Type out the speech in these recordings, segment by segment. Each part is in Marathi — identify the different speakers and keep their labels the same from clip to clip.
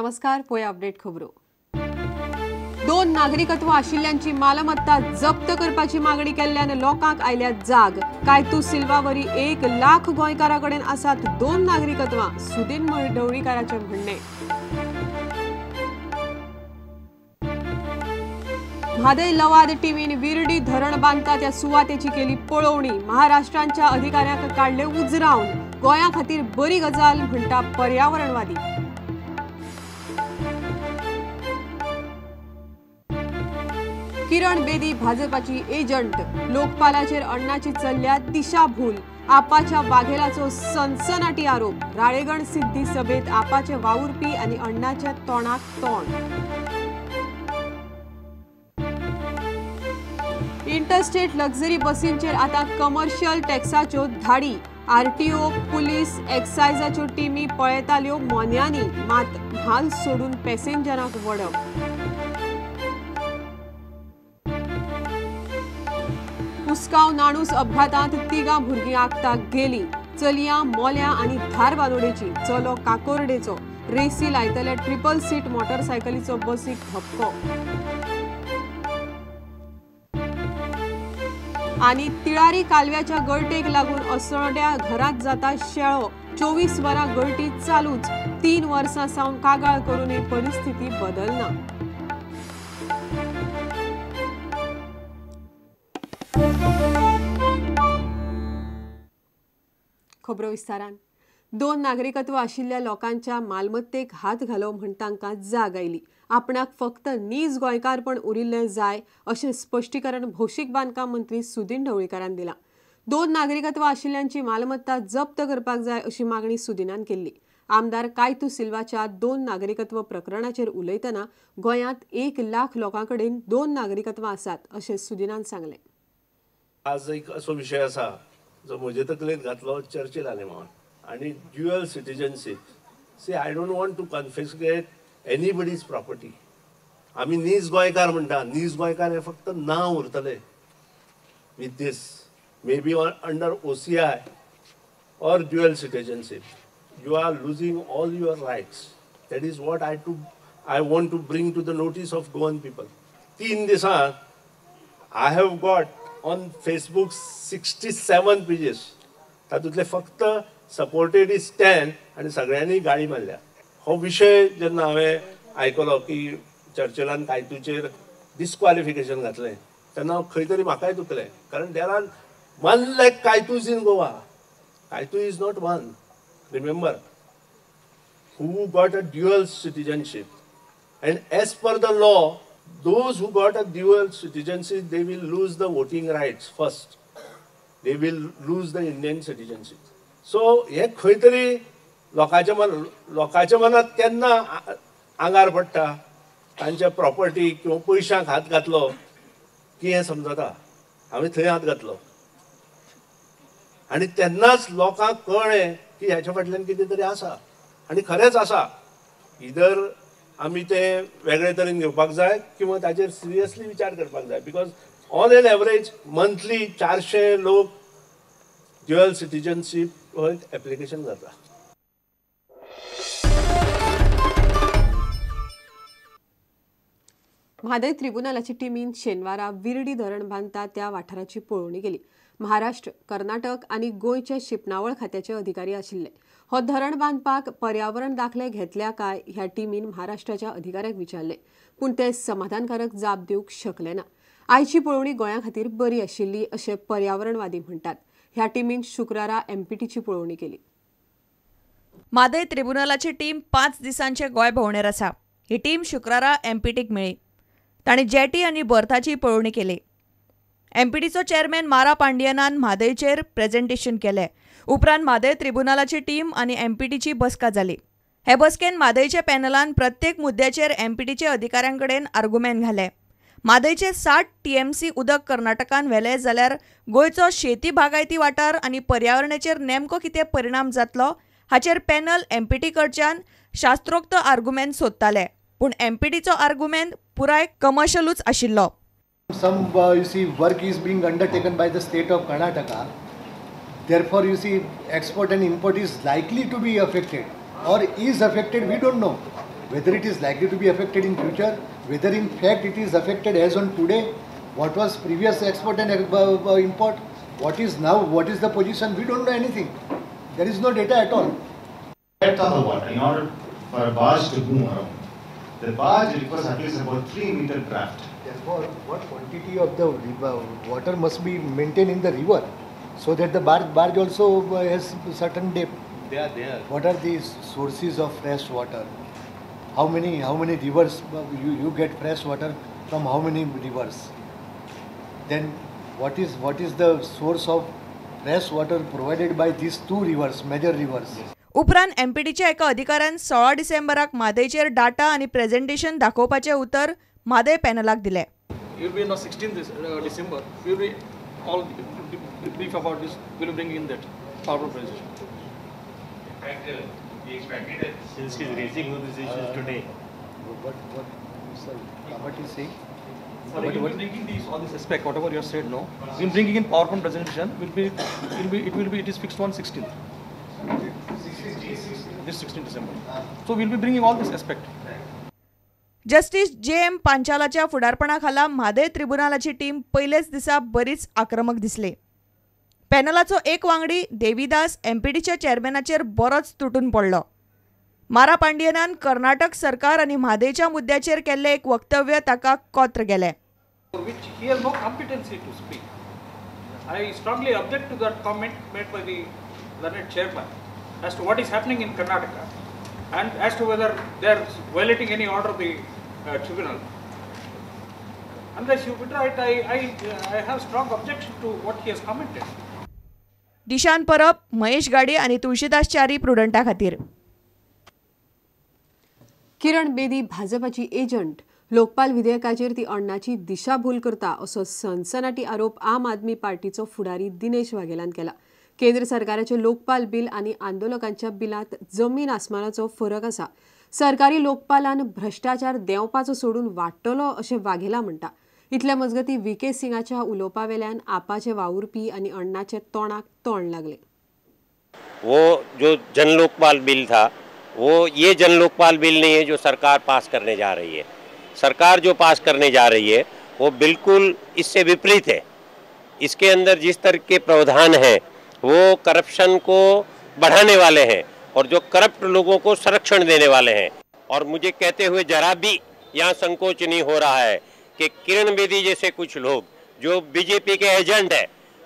Speaker 1: नमस्कार. पळोवया अपडेट खबरो. 2 नागरिकत्व आशिल्ल्यांची मालमत्ता जप्त करपाची मागणी केल्ल्यान लोकांक आयल्या जाग. कायतू सिल्वा वरी 1 लाख गोंयकारांकडेन आसात 2 नागरिकत्वां, सुदीन ढवळीकाराचें म्हणणें. म्हादय लवाद टीमीन विर्डी धरण बांदता त्या सुवातेची केली पळोवणी. महाराष्ट्राच्या अधिकाऱ्यांक काढले उजरावन. गोंया खातीर बरी गजाल म्हणटा पर्यावरणवादी. किरण बेदी भाजपाची एजंट. लोकपालाचेर अण्णाची चल्ल्या दिशाभूल. आपाच्या वाघेलाचो सनसनाटी आरोप. राळेगण सिद्धी सभेत आपाचे वावुरपी आनी अण्णाच्या तोंडाक तोंड. इंटरस्टेट लक्झरी बसींचेर आता कमर्शियल टॅक्साच्यो धाडी. आरटीओ, पुलीस, एक्सायजाच्यो टीमी पळयताल्यो मोन्यांनी, मात म्हाल सोडून पॅसेंजरांक वडप. उस्काव नाणूस अपघातांत 3 भुरगीं आगताक गेली. चलयां मोल्या आनी धारबांदोडेची. चलो काकोर्डेचो. रेसी लायतल्या ट्रिपल सीट मोटरसायकलीचो बसीक धपको. आनी तिळारी कालव्याच्या गळटेक लागून असोड्या घरांत जाता शेळो. 24 वरां गळटी चालूच. 3 वर्सां सावन कागाळ करूनय परिस्थिती बदलना. खबरो विस्तारान. 2 नागरिकत्व आशिल्ल्या लोकांच्या मालमत्तेक हात घालो म्हण तांकां जाग आयली. आपणाक फक्त नीज गोंयकारपण उरिल्लें जाय अशें स्पश्टीकरण भौशीक बांदकाम मंत्री सुदीन ढवळीकारान दिलां. 2 नागरिकत्व आशिल्ल्यांची मालमत्ता जप्त करपाक जाय अशी मागणी सुदिनान केल्ली. आमदार कायतू सिल्वाच्या 2 नागरिकत्व प्रकरणाचेर उलयतना गोंयांत 1 लाख लोकांकडेन 2 नागरिकत्वां आसात अशें सुदिनान सांगलें.
Speaker 2: आज एक असो विषय आसा जो म्हजे तकलेंत घातलो चर्चेत आले म्हणून, आनी dual citizenship. See, I don't want to confiscate anybody's property. आमी नीज गोंयकार म्हणटा. नीज गोंयकार हे फक्त नांव उरतले with this. May be under OCI or dual citizenship. You are losing all your rights. That is what I want to bring to the notice of Goan people. 3 दिसांत I have got on Facebook 67 pages. तातूंतले फक्त सपोर्टेड इज 10 आनी सगळ्यांनी गाळी मारल्या. हो विशय जेन्ना हांवें आयकलो की चर्चिलान कायतूचेर डिस्क्वॉलिफिकेशन घातलें तेन्ना खंय तरी म्हाकाय दुखलें. कारण देर आर 1 lakh कायतूज इन गोवा. कायतू is not one. Remember who got a dual citizenship, and as per the law those who got a dual citizenship, they will lose the voting rights first. They will lose the Indian citizenship. So हे खंय तरी लोकांच्या मनात केन्ना आंगार पडटा तांच्या प्रॉपर्टी किंवा पयशांक हात घातलो की हें समजता हांवें थंय हात घातलो. आनी तेन्नाच लोकांक कळ्ळें की ह्याच्या फाटल्यान कितें तरी आसा. आनी खरेंच आसा. इधर आमी ते वेगळे तरेन घेवपाक जाय किंवा ताचेर सिरियसली विचार करपाक जाय. Because on an average monthly 400 लोक ड्युअल सिटीजनशीप एप्लिकेशन जाता.
Speaker 1: म्हादय ट्रिब्युनलाची टीमीन शेनवारा विर्डी धरण बांदता त्या वाठाराची पळोवणी केली. महाराष्ट्र, कर्नाटक आनी गोंयचे शिपणावळ खात्याचे अधिकारी आशिल्ले. हो धरण बांदपाक पर्यावरण दाखले घेतल्या काय ह्या टीमीन महाराष्ट्राच्या अधिकाऱ्यांक विचारले, पूण ते समाधानकारक जाप दिवंक शकले ना. आयची पळोवणी गोंया खातीर बरी आशिल्ली अशें पर्यावरणवादी म्हणटात. ह्या टीमीन शुक्रारा MPTची पळोवणी केली.
Speaker 3: म्हादय ट्रिब्युनलाची टीम 5 दिसांचे गोंय भोंवडेर आसा. ही टीम शुक्रारा MPTक मेळ्ळी. तांणी जेटी आनी बर्थाची पळोवणी केली. MPTचो चेअरमॅन मारा पांडियनान म्हादयचेर प्रेझेंटेशन केलें. उपरांत म्हादय ट्रिब्युनलाची टीम आनी MPTची बसका जाली. हे बसकेन म्हादयच्या पॅनलान प्रत्येक मुद्द्याचेर MPTचे अधिकाऱ्यांकडेन आर्ग्युमेंट घाले. म्हादयचे 60 TMC उदक कर्नाटकान व्हेले जाल्यार गोंयचो शेती बागायती वाठार आनी पर्यावरणाचेर नेमको कितें परिणाम जातलो हाचेर पॅनल MPT कडच्यान शास्त्रोक्त आर्ग्युमेंट सोदताले. पूण MPTचो आर्ग्युमेंट पुराय कमर्शियलूच आशिल्लो.
Speaker 4: Some you see work is being undertaken by the state of Karnataka. Therefore, you see export and import is likely to be affected or is affected. We don't know. whether it is likely to be affected in future, whether in fact it is affected as on today, what was previous export and import, what is now, what is the position, we don't know anything. There is no data at all.
Speaker 5: Depth of the water, in order for a barge to move around, the barge requires at least about 3-meter draft.
Speaker 4: Therefore, what quantity of the water must be maintained in the river, so that the barge also has certain depth.
Speaker 2: They are there.
Speaker 4: What are the sources of fresh water? How many rivers you get fresh water from? How many rivers? Then what is the source of fresh water provided by these two rivers, major rivers?
Speaker 3: उपरांत एमपीटीच्या एका अधिकाऱ्यान 16 डिसेंबराक मादेचेर डाटा आणि प्रेझेंटेशन दाखोवपाचे उतर मादे पॅनलाक दिले.
Speaker 6: It will be on 16th December. We will be all brief about this. We will bring in that PowerPoint presentation.
Speaker 5: In fact, we expected it since he's raising these issues today.
Speaker 4: What sir, what is saying?
Speaker 6: We will be bringing these all this aspect, whatever you have said. No, we will bringing in PowerPoint presentation. It is fixed on 16th. This 16th December. So we will be bringing all this aspect.
Speaker 3: Justice J M. पांचालाच्या फुडारपणाखाला म्हादय ट्रिब्युनलाची टीम पहिलेच दिसा बरीच आक्रमक दिसली. पॅनलाचो एक वांगडी देवीदास एमपीटीच्या चेअरमॅनाचेर बरोच तुटून पडलो. मारा पांडियनान कर्नाटक सरकार आणि म्हादेच्या मुद्द्याचेर केल्ले एक वक्तव्य ताका कोत्र गेले.
Speaker 6: Which he has no competency to speak. I strongly object to that comment made by the learned chairman as to what is happening in Karnataka and as to whether they are violating any order of the tribunal. Unless you withdraw it, I have strong objection to what he has commented.
Speaker 3: दिशान Parab, Mahesh गाडी आणि तुळशीदास चारी प्रुडंटा खातीर.
Speaker 1: किरण बेदी भाजपाची एजंट, लोकपाल विधेयकाचेर ती अण्णाची दिशाभूल करता असो सनसनाटी आरोप आम आदमी पार्टीचो फुडारी दिनेश वाघेलान केला. केंद्र सरकाराचे लोकपाल बिल आणि आंदोलकांच्या बिलात जमीन आसमानाचो फरक आसा. सरकारी लोकपालान भ्रष्टाचार देंवपाचो सोडून वाडटलो अशें वाघेला म्हणटा. इतल्या मजगती व्ही.के. सिंगाच्या उलोवपावेल्यान आपाचे वावुरपी आणि अण्णाचे तोंडाक तोंड लागले.
Speaker 7: वो जो जन लोकपाल बिल था वो ये जन लोकपाल बिल नहीं है जो सरकार पास करने जा रही है. सरकार जो पास करने जा रही है वो बिल्कुल इससे विपरीत है. इसके अंदर जिस तरह के प्रावधान हैं वो करप्शन को बढ़ाने वाले हैं और जो करप्ट लोगों को संरक्षण देने वाले हैं. और मुझे कहते हुए जरा भी यहाँ संकोच नहीं हो रहा है कि किरण बेदी जैसे कुछ लोग जो बीजेपी के एजेंट हैं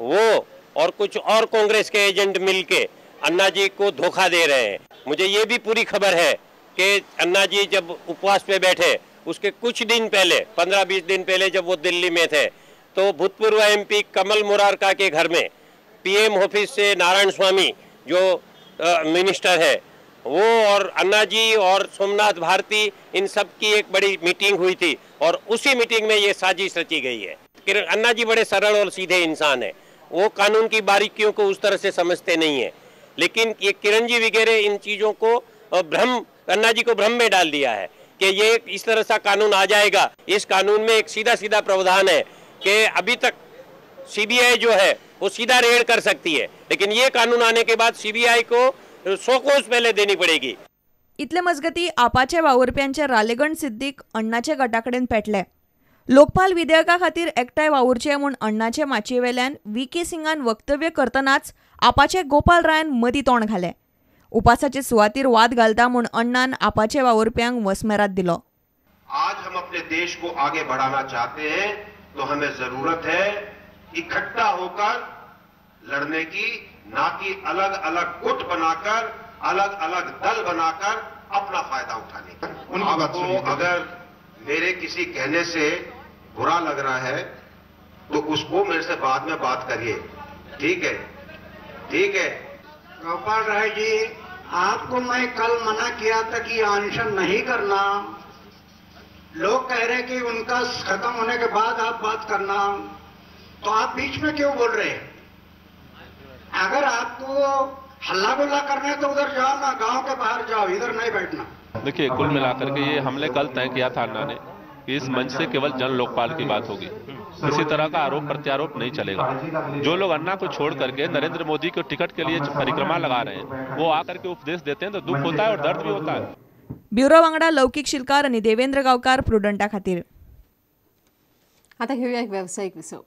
Speaker 7: वो और कुछ और कांग्रेस के एजेंट मिलके अन्ना जी को धोखा दे रहे हैं. मुझे ये भी पूरी खबर है कि अन्ना जी जब उपवास पे बैठे उसके कुछ दिन पहले 15-20 दिन पहले जब वो दिल्ली में थे तो भूतपूर्व एमपी कमल मुरारका के घर में पीएम ऑफिस से नारायण स्वामी जो मिनिस्टर है वो और अन्ना जी और सोमनाथ भारती इन सब की एक बड़ी मीटिंग हुई थी और उसी मीटिंग में ये साजिश रची गई है. अन्ना जी बड़े सरल और सीधे इंसान है. वो कानून की बारीकियों को उस तरह से समझते नहीं है. लेकिन ये किरण जी वगैरह इन चीज़ों को अन्ना जी को भ्रम में डाल दिया है कि ये इस तरह सा कानून आ जाएगा. इस कानून में एक सीधा प्रावधान है कि अभी तक सीबीआई जो है वो सीधा रेड कर सकती है, लेकिन ये कानून आने के बाद सीबीआई को 100 कोस पहले देनी पड़ेगी.
Speaker 3: इतले मजगती आपाचे वावुरप्यांचे रालेगण सिद्धीक अण्णाचे गटाकडेन पेटले. लोकपाल विधेयका खातीर एकठांय वावुरचे म्हूण अण्णाचे माचयेवेल्यान व्ही.के. सिंगान वक्तव्य करतनाच आपाचे गोपाल रायान मदीं तोंड घालें. उपासाचे सुवातेर वाद घालता म्हूण अण्णान आपाचे वावुरप्यांक वसमेरात दिलो.
Speaker 8: आज हम अपने देश को आगे बढ़ाना चाहते हैं तो हमें जरूरत है इकट्ठा होकर लड़ने की, ना कि अलग अलग गुट बनाकर, अलग अलग दल बनाकर अपना फायदा उठाने की. आपको अगर मेरे किसी कहने से बुरा लग रहा है तो उसको मेरे से बाद में बात करिए. ठीक है, ठीक है.
Speaker 9: गोपाल राय जी, आपको मैं कल मना किया था कि अनशन नहीं करना. लोग कह रहे कि उनका खत्म होने के बाद आप बात करना, तो आप बीच में क्यों बोल रहे हैं? अगर आपको हल्ला गुल्ला करना है तो उधर जाओ ना, गांव के बाहर जाओ, इधर नहीं बैठना.
Speaker 10: देखिए, कुल मिलाकर के ये हमने कल तय किया था अन्ना ने कि इस मंच से केवल जन लोकपाल की बात होगी. किसी तरह का आरोप प्रत्यारोप नहीं चलेगा. जो लोग अन्ना को छोड़ करके नरेंद्र मोदी को टिकट के लिए परिक्रमा लगा रहे हैं वो आकर के उपदेश देते हैं तो दुख होता है और दर्द भी होता है.
Speaker 3: ब्युरो वांगडा लौकीक शिलकार आणि देवेंद्र गांवकार प्रुडंटा खातीर.
Speaker 1: आता घेऊया एक व्यावसायिक विसव.